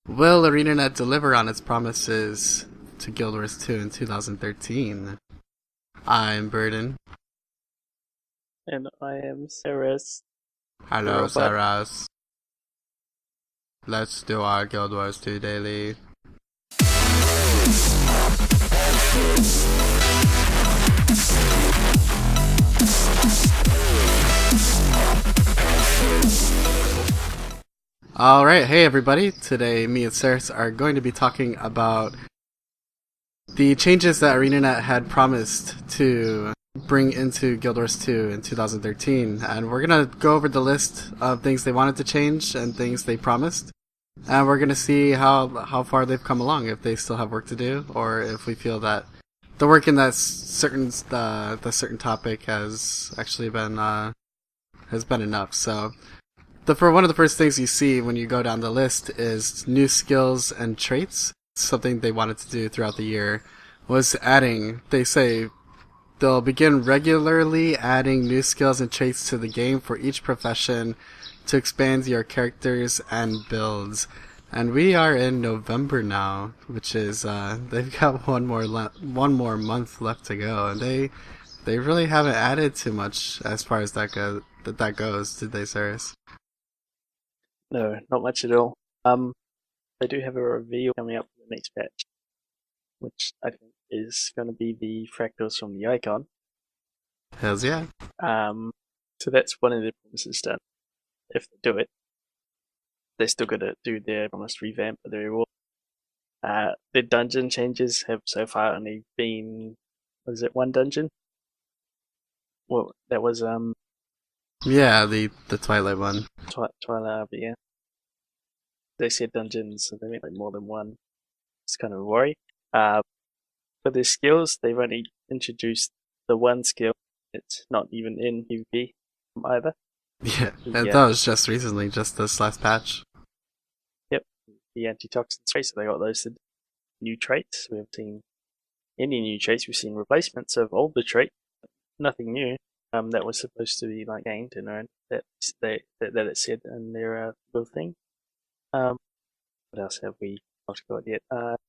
Will ArenaNet deliver on its promises to Guild Wars 2 in 2013? I'm Burden. And I am Ceres, the Hello, robot. Saras. Let's do our Guild Wars 2 daily. Alright, hey everybody. Today, me and Ceres are going to be talking about the changes that ArenaNet had promised to bring into Guild Wars 2 in 2013. And we're going to go over the list of things they wanted to change and things they promised. And we're going to see how far they've come along, if they still have work to do, or if we feel that the work in that certain topic has actually been enough. So for one of the first things you see when you go down the list is new skills and traits. Something they wanted to do throughout the year was adding, they say they'll begin regularly adding new skills and traits to the game for each profession to expand your characters and builds. And we are in November now, which is they've got one more month left to go, and they really haven't added too much as far as that goes, did they, Cyrus? No, not much at all. They do have a reveal coming up for the next patch, which I think is going to be the fractals from the icon. Hells yeah. So that's one of the promises done. If they do it, they're still going to do their promised revamp of the reward. The dungeon changes have so far only been, was it one dungeon? Well, that was Yeah, the Twilight one. Twilight, but yeah. They said dungeons, so they meant like more than one. It's kind of a worry. For the skills, they've only introduced the one skill. It's not even in PvP either. Yeah, and that was just recently, just this last patch. Yep, the antitoxin spray, so they got those new traits. We haven't seen any new traits. We've seen replacements of older traits, nothing new. That was supposed to be like gained and earned. That it said in their little thing. What else have we not got yet? But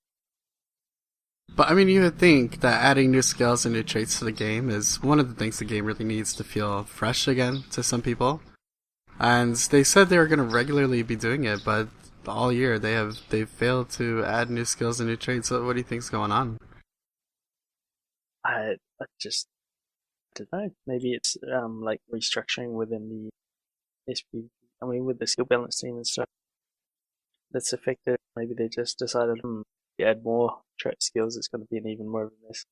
I mean, you would think that adding new skills and new traits to the game is one of the things the game really needs to feel fresh again to some people. And they said they were going to regularly be doing it, but all year they've failed to add new skills and new traits. So what do you think's going on? I just don't know. Maybe it's like restructuring within the SP. I mean, with the skill balance team and stuff that's affected. Maybe they just decided if you add more trait skills, it's going to be an even more of a mess.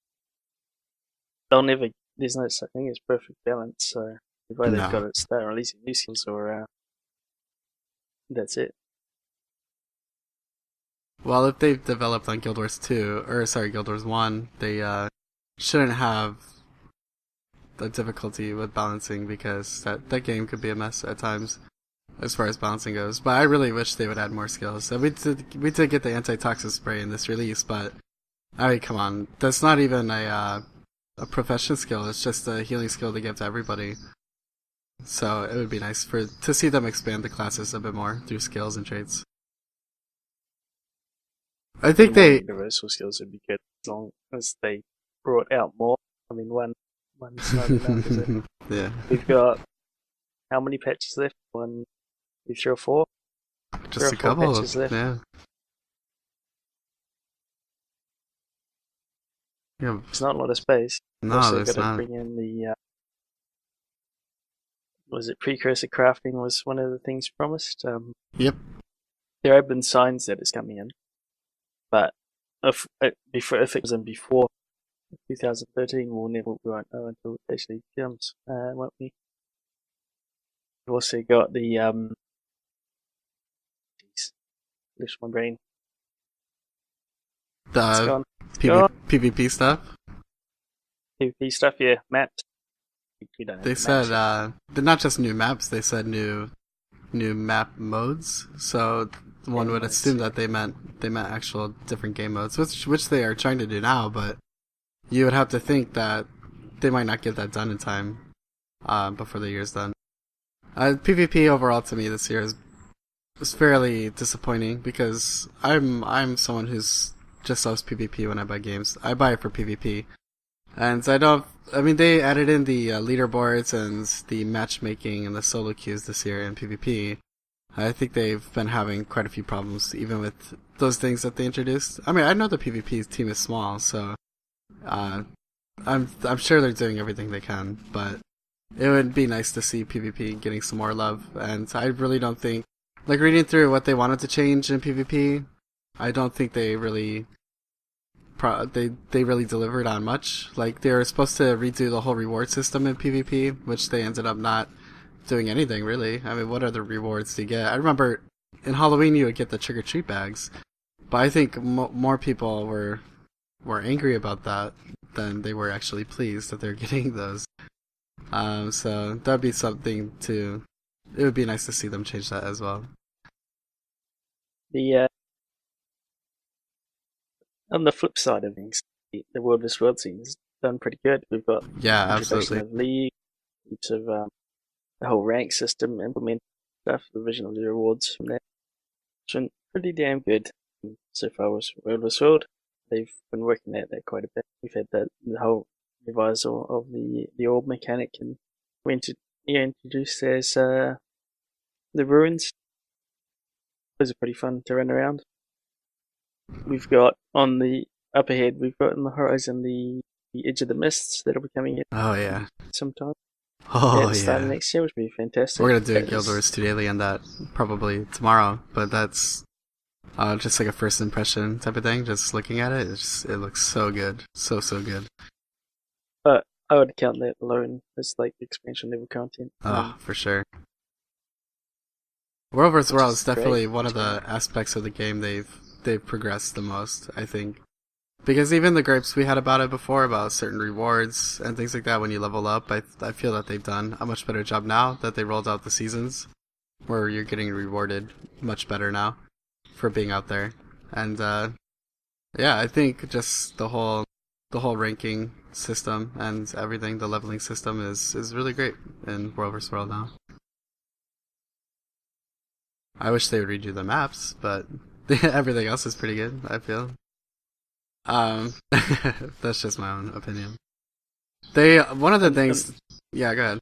There's no such thing as perfect balance, so either they've got to start releasing new skills or that's it. Well, if they've developed on Guild Wars 1, they shouldn't have the difficulty with balancing, because that game could be a mess at times as far as balancing goes. But I really wish they would add more skills. So we did get the antitoxin spray in this release, but I mean, come on, that's not even a profession skill. It's just a healing skill they give to everybody. So it would be nice to see them expand the classes a bit more through skills and traits. I think universal skills would be good as long as they brought out more. I mean, one's not enough, is it? Yeah. We've got how many patches left? 1, 2, 3 or 4? Just a couple patches left. Yeah. Yeah. It's not a lot of space. No, also there's not. Bring in the was it precursor crafting was one of the things promised. Yep. There have been signs that it's coming in, but if it was in before 2013, we won't know until it actually comes, won't we? We've also got the left my brain. The PvP stuff. PvP stuff, yeah. Maps. They said they're not just new maps. They said new map modes. So one would assume that they meant actual different game modes, which they are trying to do now. But you would have to think that they might not get that done in time before the year's done. PvP overall to me this year has was fairly disappointing because I'm someone who's just loves PvP when I buy games. I buy it for PvP, and I don't. I mean, they added in the leaderboards and the matchmaking and the solo queues this year in PvP. I think they've been having quite a few problems even with those things that they introduced. I mean, I know the PvP team is small, so uh, I'm sure they're doing everything they can, but it would be nice to see PvP getting some more love. And I really don't think, like reading through what they wanted to change in PvP, I don't think they really they really delivered on much. Like they were supposed to redo the whole reward system in PvP, which they ended up not doing anything really. I mean, what other rewards do you get? I remember in Halloween you would get the trick or treat bags, but I think more people were angry about that than they were actually pleased that they're getting those. So that'd be something to. It would be nice to see them change that as well. The On the flip side of things, the World vs. World scene's done pretty good. We've got Yeah, introduction absolutely. of league, heaps of the whole rank system, implemented stuff, the vision of the rewards from there. It's been pretty damn good so far with World vs. World. They've been working at that quite a bit. We've had the whole revisal of the orb mechanic, and we introduced as the ruins. Those are pretty fun to run around. We've got on the up ahead, we've got on the horizon the Edge of the Mists that'll be coming in Oh yeah. sometime Oh at the start of yeah. next year, which will be fantastic. We're gonna do a That Guild is- Wars 2 Daily on that probably tomorrow, but that's just like a first impression type of thing. Just looking at it, it looks so good, so good. But I would count that alone as like expansion level content. Oh, for sure. World vs. Which World is is definitely great. one of the aspects of the game they've progressed the most, I think. Because even the gripes we had about it before, about certain rewards and things like that when you level up, I feel that they've done a much better job now that they rolled out the seasons, where you're getting rewarded much better now for being out there. And yeah, I think just the whole ranking system and everything, the leveling system is really great in World vs. World now. I wish they would redo the maps, but everything else is pretty good, I feel. That's just my own opinion. One of the things, yeah, go ahead.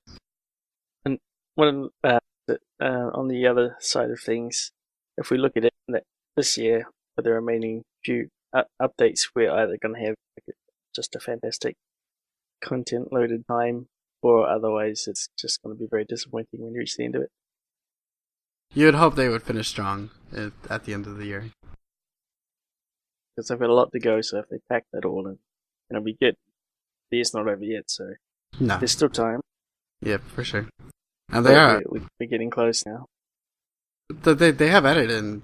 And one on the other side of things, if we look at it this year for the remaining few updates, we're either going to have just a fantastic content loaded time, or otherwise it's just going to be very disappointing when you reach the end of it. You would hope they would finish strong at the end of the year. Because they've got a lot to go, so if they pack that all in, it'll be good. The year's not over yet, so No, there's still time. yep, for sure. And they are. We're getting close now. They have added in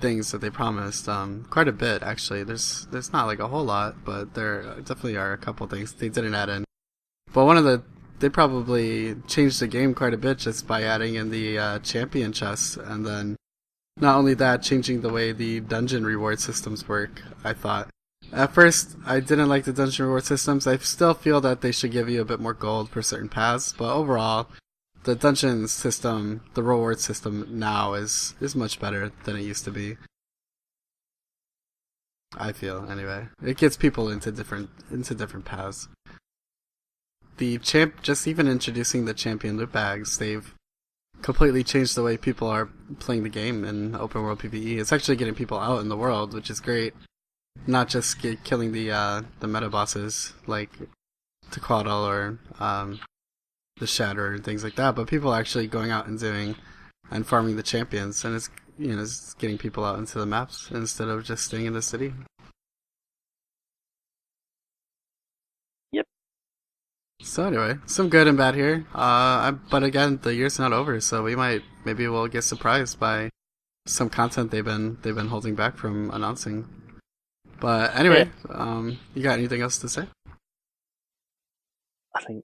things that they promised. Quite a bit actually. There's not like a whole lot, but there definitely are a couple things they didn't add in. But they probably changed the game quite a bit just by adding in the champion chests, and then not only that, changing the way the dungeon reward systems work. I thought at first I didn't like the dungeon reward systems. I still feel that they should give you a bit more gold for certain paths, but overall, the dungeon system, the reward system now is much better than it used to be. I feel anyway. It gets people into different paths. Just even introducing the champion loot bags, they've completely changed the way people are playing the game in open world PvE. It's actually getting people out in the world, which is great. Not just killing the meta bosses like Tequatl or the Shatter and things like that, but people actually going out and doing and farming the champions, and it's getting people out into the maps instead of just staying in the city. Yep. So anyway, some good and bad here. But again, the year's not over, so maybe we'll get surprised by some content they've been holding back from announcing. But anyway, you got anything else to say? I think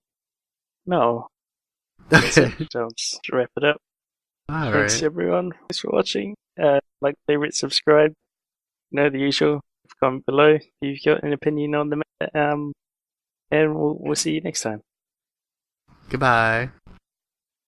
no. Okay. So I'll just wrap it up. All Thanks right. everyone. Thanks for watching. Like, favorite, subscribe. You know the usual. Comment below if you've got an opinion on the matter. And we'll see you next time. Goodbye.